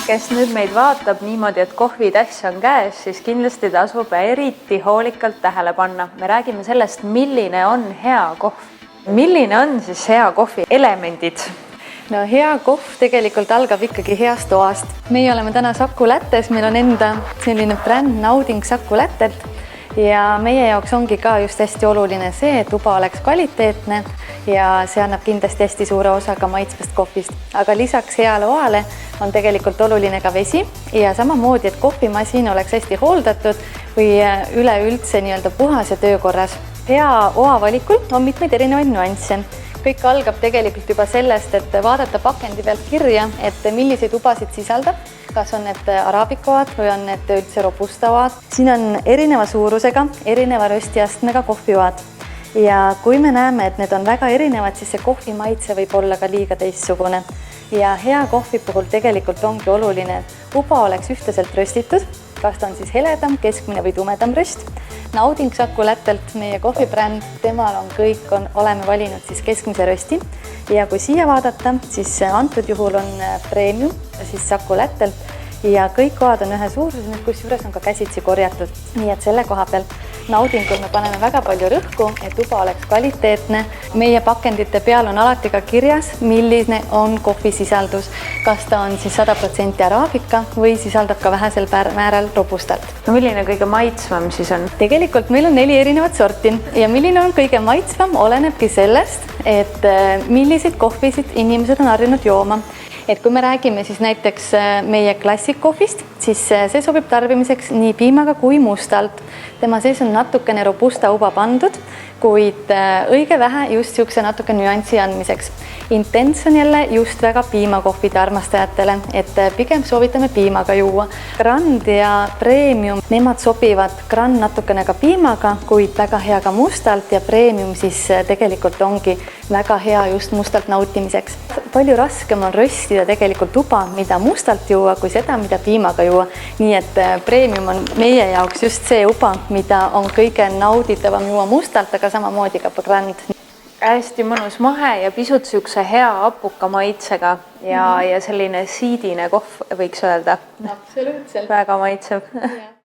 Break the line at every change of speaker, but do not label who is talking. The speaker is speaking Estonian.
kes nüüd meid vaatab niimoodi, et kohvitass on käes, siis kindlasti tasub eriti hoolikalt tähele panna. Me räägime sellest, milline on hea kohv. Milline on siis hea kohvi elemendid?
No hea kohv tegelikult algab ikkagi heast toast. Meie oleme täna Saku Lättes, meil on enda selline bränd Nauding Saku Lätelt ja meie jaoks ongi ka just hästi oluline see, et tuba oleks kvaliteetne ja see annab kindlasti hästi suure osa ka maitsvast kohvist. Aga lisaks heale oale on tegelikult oluline ka vesi ja samamoodi, et kohvimasin oleks hästi hooldatud või üleüldse puhas ja töökorras. Hea oa valikul on mitmeid erinevaid nüansse. Kõik algab tegelikult juba sellest, et vaadata pakendi pealt kirja, et milliseid ubasid sisaldab, kas on need araabikoad või on need üldse robusta oad. Siin on erineva suurusega, erineva röstiastmega kohvioad. Ja kui me näeme, et need on väga erinevad, siis see kohvi maitse võib olla ka liiga teistsugune. Ja hea kohvi puhul tegelikult ongi oluline, et uba oleks ühtlaselt röstitud, kas ta on siis heledam, keskmine või tumedam röst. Nauding Saku Lätelt, meie kohvibränd, temal on kõik, oleme valinud siis keskmise rösti. Ja kui siia vaadata, siis antud juhul on premium siis Saku Lätelt ja kõik kohad on ühe suurused, kus juures on ka käsitsi korjatud. Nii et selle koha peal Naudingul me paneme väga palju rõhku, et uba oleks kvaliteetne. Meie pakendite peal on alati ka kirjas, milline on kohvisisaldus. Kas ta on siis 100% araabika või sisaldab ka vähesel määral robustat.
No milline kõige maitsvam siis on?
Tegelikult meil on 4 erinevat sorti ja milline on kõige maitsvam, olenebki sellest, et milliseid kohvisid inimesed on harjunud jooma. Et kui me räägime siis näiteks meie klassikkohvist, siis see sobib tarbimiseks nii piimaga kui mustalt. Tema sees on natukene robusta uba pandud, kuid õige vähe just siukse natuke nüansi andmiseks. Intens on jälle just väga piimakohvide armastajatele, et pigem soovitame piimaga juua. Grand ja Premium, nemad sobivad Grand natukene ka piimaga, kuid väga hea ka mustalt ja Premium siis tegelikult ongi väga hea just mustalt nautimiseks. Palju raskem on röstida tegelikult uba, mida mustalt juua, kui seda, mida piimaga juua. Nii et Premium on meie jaoks just see uba, mida on kõige nauditavam juua mustalt, aga samamoodi ka Grand.
Hästi mõnus mahe ja pisut siukse hea hapuka maitsega ja selline siidine kohv võiks öelda.
Absoluutselt.
Väga maitsev.